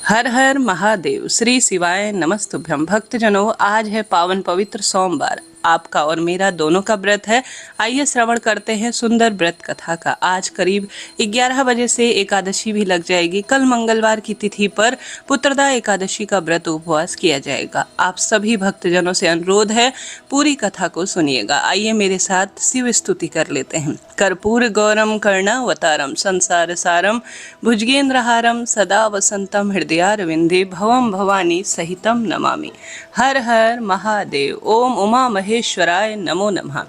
हर हर महादेव। श्री शिवाय नमस्तुभ्यम। भक्तजनों, आज है पावन पवित्र सोमवार। आपका और मेरा दोनों का व्रत है। आइए श्रवण करते हैं सुंदर व्रत कथा का। आज करीब 11 बजे से एकादशी भी लग जाएगी। कल मंगलवार की तिथि पर पुत्रदा एकादशी का व्रत उपवास किया जाएगा। आप सभी भक्तजनों से अनुरोध है, पूरी कथा को सुनिएगा। आइए मेरे साथ शिव स्तुति कर लेते हैं। कर्पूर गौरम कर्णावतारम संसार सारम भुजगेंद्रहारम सदा वसंतम हृदयारविंदे भवम भवानी सहितम नमामि। हर हर महादेव। ओम उमा महेश्वराय नमो नमः।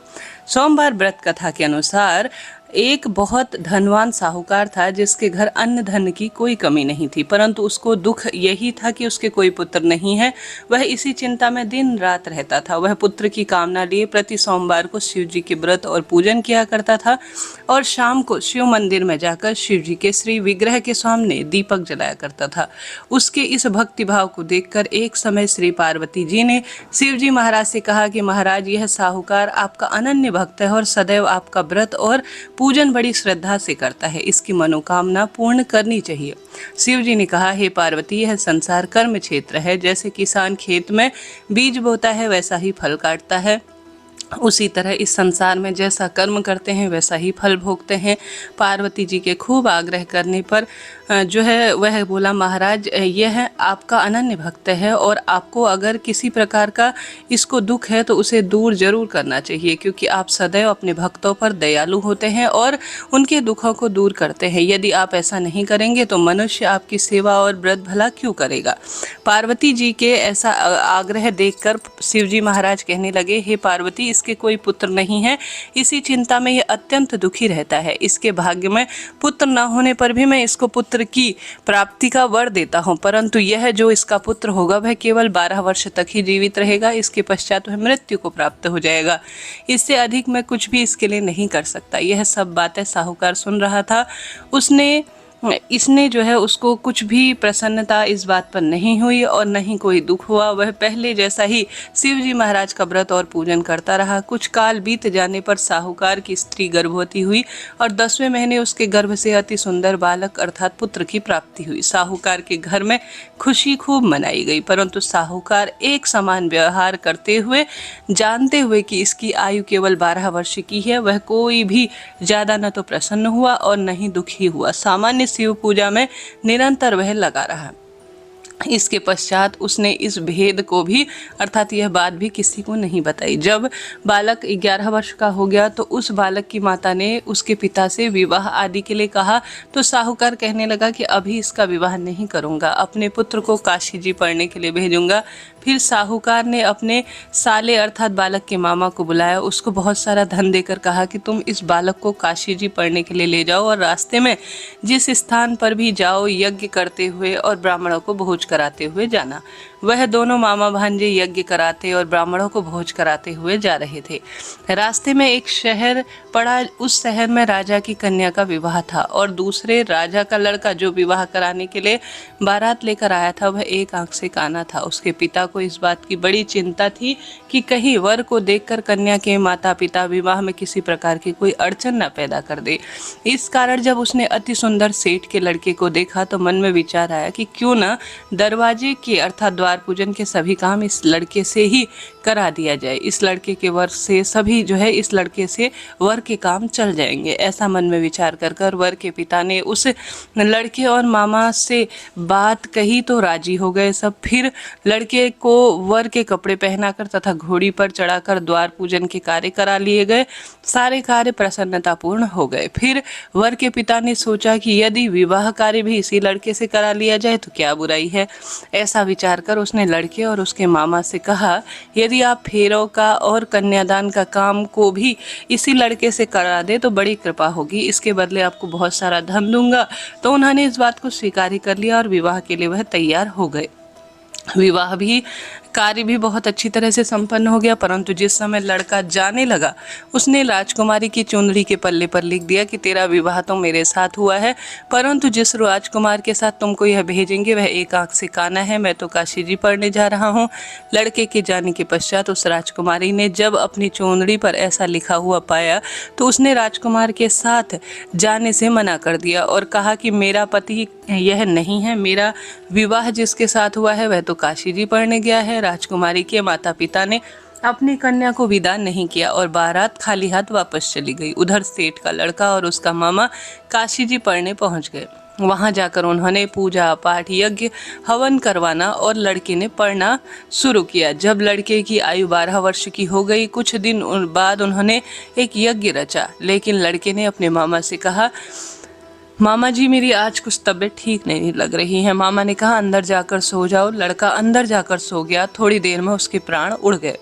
सोमवार व्रत कथा के अनुसार एक बहुत धनवान साहूकार था जिसके घर अन्न धन की कोई कमी नहीं थी, परंतु उसको दुख यही था कि उसके कोई पुत्र नहीं है। वह इसी चिंता में दिन रात रहता था। वह पुत्र की कामना लिए प्रति सोमवार को शिव जी के व्रत और पूजन किया करता था और शाम को शिव मंदिर में जाकर शिव जी के श्री विग्रह के सामने दीपक जलाया करता था। उसके इस भक्ति भाव को देखकर एक समय श्री पार्वती जी ने शिव जी महाराज से कहा कि महाराज, यह साहूकार आपका अनन्य भक्त है और सदैव आपका व्रत और पूजन बड़ी श्रद्धा से करता है। इसकी मनोकामना पूर्ण करनी चाहिए। शिव जी ने कहा, हे पार्वती, यह संसार कर्म क्षेत्र है। जैसे किसान खेत में बीज बोता है वैसा ही फल काटता है, उसी तरह इस संसार में जैसा कर्म करते हैं वैसा ही फल भोगते हैं। पार्वती जी के खूब आग्रह करने पर जो है वह बोला, महाराज, यह आपका अनन्य भक्त है और आपको अगर किसी प्रकार का इसको दुख है तो उसे दूर जरूर करना चाहिए, क्योंकि आप सदैव अपने भक्तों पर दयालु होते हैं और उनके दुखों को दूर करते हैं। यदि आप ऐसा नहीं करेंगे तो मनुष्य आपकी सेवा और व्रत भला क्यों करेगा। पार्वती जी के ऐसा आग्रह देखकर शिव जी महाराज कहने लगे, हे पार्वती, इसके कोई पुत्र नहीं है। इसी चिंता में यह अत्यंत दुखी रहता है। इसके भाग्य में पुत्र न होने पर भी मैं इसको पुत्र की प्राप्ति का वर देता हूँ, परंतु यह जो इसका पुत्र होगा वह केवल 12 वर्ष तक ही जीवित रहेगा। इसके पश्चात वह मृत्यु को प्राप्त हो जाएगा। इससे अधिक मैं कुछ भी इसके लिए नहीं कर सकता। यह सब बातें साहूकार सुन रहा था। इसने जो है उसको कुछ भी प्रसन्नता इस बात पर नहीं हुई और न ही कोई दुख हुआ। वह पहले जैसा ही शिव जी महाराज का व्रत और पूजन करता रहा। कुछ काल बीत जाने पर साहूकार की स्त्री गर्भवती हुई और 10वें महीने उसके गर्भ से अति सुंदर बालक अर्थात पुत्र की प्राप्ति हुई। साहूकार के घर में खुशी खूब मनाई गई, परंतु साहूकार एक समान व्यवहार करते हुए, जानते हुए कि इसकी आयु केवल 12 वर्ष की है, वह कोई भी ज्यादा न तो प्रसन्न हुआ और न ही दुखी हुआ। सामान्य शिव पूजा में निरंतर वह लगा रहा। इसके पश्चात उसने इस भेद को भी अर्थात यह बात भी किसी को नहीं बताई। जब बालक 11 वर्ष का हो गया तो उस बालक की माता ने उसके पिता से विवाह आदि के लिए कहा, तो साहूकार कहने लगा कि अभी इसका विवाह नहीं करूंगा, अपने पुत्र को काशी जी पढ़ने के लिए भेजूंगा। फिर साहूकार ने अपने साले अर्थात बालक के मामा को बुलाया, उसको बहुत सारा धन देकर कहा कि तुम इस बालक को काशी जी पढ़ने के लिए ले जाओ और रास्ते में जिस स्थान पर भी जाओ यज्ञ करते हुए और ब्राह्मणों को भोज कराते हुए जाना। वह दोनों मामा भांजे यज्ञ कराते और ब्राह्मणों को भोज कराते हुए जा रहे थे। रास्ते में एक शहर पड़ा। उस शहर में राजा की कन्या का विवाह था और दूसरे राजा का लड़का जो विवाह कराने के लिए बारात लेकर आया था वह एक आंख से काना था। उसके पिता को इस बात की बड़ी चिंता थी कि कहीं वर को देखकर कन्या के माता पिता विवाह में किसी प्रकार की कोई अड़चन न पैदा कर दे। इस कारण जब उसने अति सुंदर सेठ के लड़के को देखा तो मन में विचार आया कि क्यों न दरवाजे के अर्थात द्वार पूजन के सभी काम इस लड़के से ही करा दिया जाए। इस लड़के के वर से सभी जो है इस लड़के से वर के काम चल जाएंगे। ऐसा मन में विचार कर वर के पिता ने उस लड़के और मामा से बात कही तो राजी हो गए सब। फिर लड़के को वर के कपड़े पहनाकर तथा घोड़ी पर चढ़ाकर द्वार पूजन के कार्य करा लिए गए। सारे कार्य प्रसन्नतापूर्ण हो गए। फिर वर के पिता ने सोचा कि यदि विवाह कार्य भी इसी लड़के से करा लिया जाए तो क्या बुराई है। ऐसा विचार कर उसने लड़के और उसके मामा से कहा, यदि आप फेरों का और कन्यादान का काम को भी इसी लड़के से करा दे तो बड़ी कृपा होगी, इसके बदले आपको बहुत सारा धन दूंगा। तो उन्होंने इस बात को स्वीकार कर लिया और विवाह के लिए वह तैयार हो गए। विवाह भी कार्य भी बहुत अच्छी तरह से संपन्न हो गया। परंतु जिस समय लड़का जाने लगा, उसने राजकुमारी की चुंदड़ी के पल्ले पर लिख दिया कि तेरा विवाह तो मेरे साथ हुआ है, परंतु जिस राजकुमार के साथ तुमको यह भेजेंगे वह एक आंख से काना है, मैं तो काशी जी पढ़ने जा रहा हूँ। लड़के के जाने के पश्चात उस राजकुमारी ने जब अपनी चुंदड़ी पर ऐसा लिखा हुआ पाया तो उसने राजकुमार के साथ जाने से मना कर दिया और कहा कि मेरा पति यह नहीं है, मेरा विवाह जिसके साथ हुआ है वह तो काशी जी पढ़ने गया है। राजकुमारी के माता पिता ने अपनी कन्या को विदा नहीं किया और बारात खाली हाथ वापस चली गई। उधर सेठ का लड़का और उसका मामा काशी जी पढ़ने पहुंच गए। वहां जाकर उन्होंने पूजा पाठ यज्ञ हवन करवाना और लड़के ने पढ़ना शुरू किया। जब लड़के की आयु 12 वर्ष की हो गई, कुछ दिन बाद उन्होंने एक यज्ञ रचा, लेकिन लड़के ने अपने मामा से कहा, मामा जी मेरी आज कुछ तबीयत ठीक नहीं लग रही है। मामा ने कहा अंदर जाकर सो जाओ। लड़का अंदर जाकर सो गया। थोड़ी देर में उसके प्राण उड़ गए।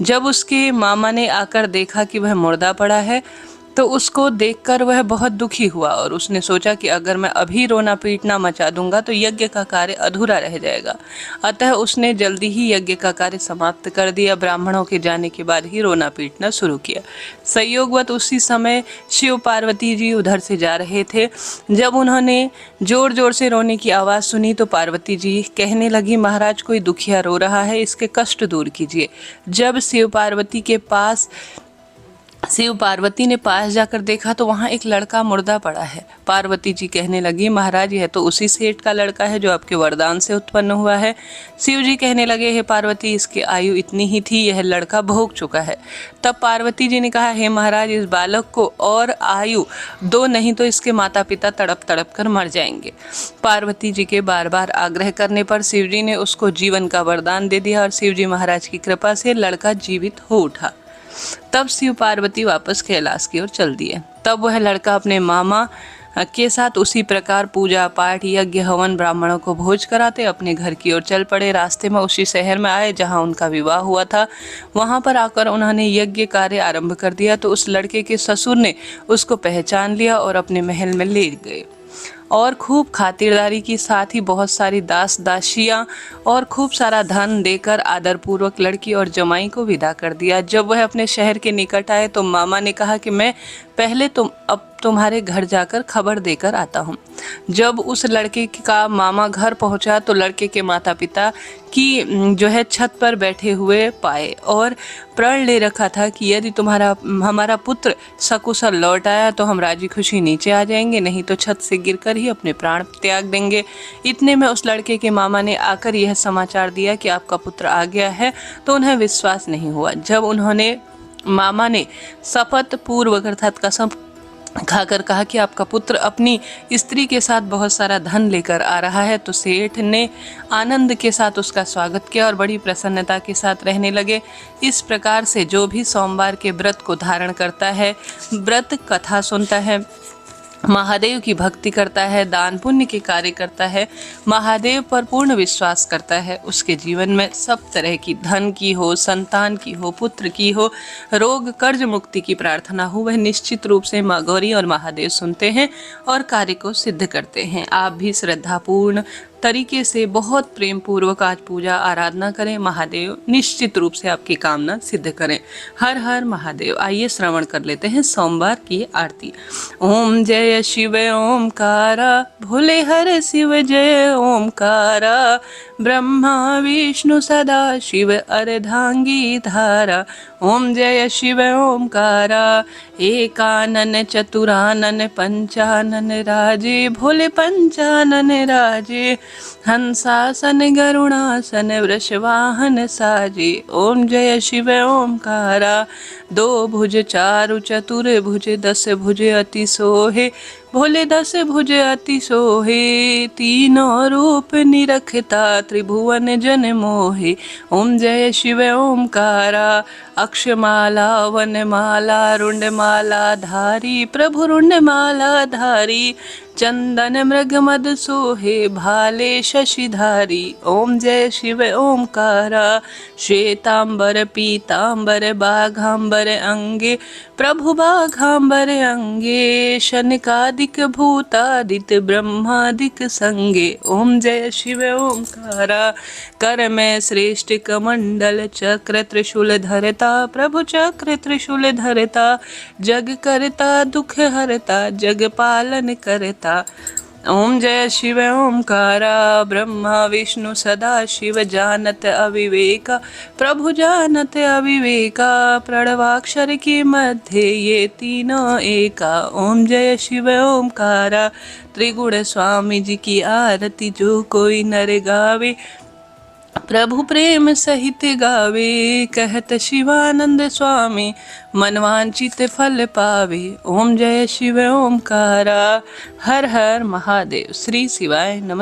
जब उसके मामा ने आकर देखा कि वह मुर्दा पड़ा है तो उसको देखकर वह बहुत दुखी हुआ और उसने सोचा कि अगर मैं अभी रोना पीटना मचा दूंगा तो यज्ञ का कार्य अधूरा रह जाएगा। अतः उसने जल्दी ही यज्ञ का कार्य समाप्त कर दिया। ब्राह्मणों के जाने के बाद ही रोना पीटना शुरू किया। संयोगवत उसी समय शिव पार्वती जी उधर से जा रहे थे। जब उन्होंने जोर जोर से रोने की आवाज़ सुनी तो पार्वती जी कहने लगी, महाराज कोई दुखिया रो रहा है, इसके कष्ट दूर कीजिए। जब शिव पार्वती ने पास जाकर देखा तो वहाँ एक लड़का मुर्दा पड़ा है। पार्वती जी कहने लगी, महाराज यह तो उसी सेठ का लड़का है जो आपके वरदान से उत्पन्न हुआ है। शिव जी कहने लगे, हे पार्वती इसकी आयु इतनी ही थी, यह लड़का भोग चुका है। तब पार्वती जी ने कहा, हे महाराज इस बालक को और आयु दो, नहीं तो इसके माता पिता तड़प तड़प कर मर जाएंगे। पार्वती जी के बार बार आग्रह करने पर शिव जी ने उसको जीवन का वरदान दे दिया और शिव जी महाराज की कृपा से लड़का जीवित हो उठा। तब शिव पार्वती वापस कैलाश की ओर चल दिए। तब वह लड़का अपने मामा के साथ उसी प्रकार पूजा पाठ यज्ञ हवन ब्राह्मणों को भोज कराते अपने घर की ओर चल पड़े। रास्ते में उसी शहर में आए जहां उनका विवाह हुआ था। वहां पर आकर उन्होंने यज्ञ कार्य आरंभ कर दिया तो उस लड़के के ससुर ने उसको पहचान लिया और अपने महल में ले गए और खूब खातिरदारी की, साथ ही बहुत सारी दास दासियां और खूब सारा धन देकर आदरपूर्वक लड़की और जमाई को विदा कर दिया। जब वह अपने शहर के निकट आए तो मामा ने कहा कि मैं पहले अब तुम्हारे घर जाकर खबर देकर आता हूँ। जब उस लड़के का मामा घर पहुंचा तो लड़के के माता पिता की जो है छत पर बैठे हुए पाए और प्रण ले रखा था कि यदि हमारा पुत्र सकुशल लौट आया तो हम राजी खुशी नीचे आ जाएंगे, नहीं तो छत से गिरकर ही अपने प्राण त्याग देंगे। इतने में उस लड़के के मामा ने आकर यह समाचार दिया कि आपका पुत्र आ गया है, तो उन्हें विश्वास नहीं हुआ। जब मामा ने शपथ पूर्वक अर्थात कसम खाकर कहा कि आपका पुत्र अपनी स्त्री के साथ बहुत सारा धन लेकर आ रहा है, तो सेठ ने आनंद के साथ उसका स्वागत किया और बड़ी प्रसन्नता के साथ रहने लगे। इस प्रकार से जो भी सोमवार के व्रत को धारण करता है, व्रत कथा सुनता है, महादेव की भक्ति करता है, दान पुण्य के कार्य करता है, महादेव पर पूर्ण विश्वास करता है, उसके जीवन में सब तरह की धन की हो, संतान की हो, पुत्र की हो, रोग कर्ज मुक्ति की प्रार्थना हो, वह निश्चित रूप से माँ गौरी और महादेव सुनते हैं और कार्य को सिद्ध करते हैं। आप भी श्रद्धापूर्ण तरीके से बहुत प्रेम पूर्वक आज पूजा आराधना करें। महादेव निश्चित रूप से आपकी कामना सिद्ध करें। हर हर महादेव। आइए श्रवण कर लेते हैं सोमवार की आरती। ओम जय शिव ओमकारा, भोले हर शिव जय ओमकारा, ब्रह्मा विष्णु सदा शिव अर्धांगी धारा। ओम जय शिव ओमकारा, एकानन चतुरानन पंचानन राजे, भोले पंचानन राजे, हंसासन गरुणासन वृषवाहन साजे। ओम जय शिव ओमकारा, दो भुज चारु चतुर भुज, दस भुज अति सोहे, भोले दस भुज अति सोहे, तीनों रूप निरखता त्रिभुवन जन मोहे। ओम जय शिव ओमकारा, अक्षमाला वनमाला रुंडमाला धारी, प्रभु रुंडमाला धारी, चंदन मृग मद सोहे, भाले शशिधारी। ओम जय शिव ओमकारा, श्वेतांबर पीतांबर बाघांबर अंगे, प्रभु बाघांबर अंगे, शनकाद गणादिक भूतादित ब्रह्मादिक संगे। ओम जय शिव ओंकारा। कर में श्रेष्ठ कमंडल चक्र त्रिशूल धरता। प्रभु चक्र त्रिशूल धरता। जग करता दुख हरता। जग पालन करता। ओम जय शिव ओंकारा। ब्रह्मा विष्णु सदा शिव जानत अविवेका। प्रभु जानत अविवेका। प्रणवाक्षर के मध्य ये तीनों एका। ओम जय शिव ओंकारा। त्रिगुण स्वामी जी की आरती जो कोई नर गावे। प्रभु प्रेम सहित गावे। कहत शिवानंद स्वामी मनवांचित फल पावे। ओम जय शिव ओंकारा। हर हर महादेव। श्री शिवाय नमः।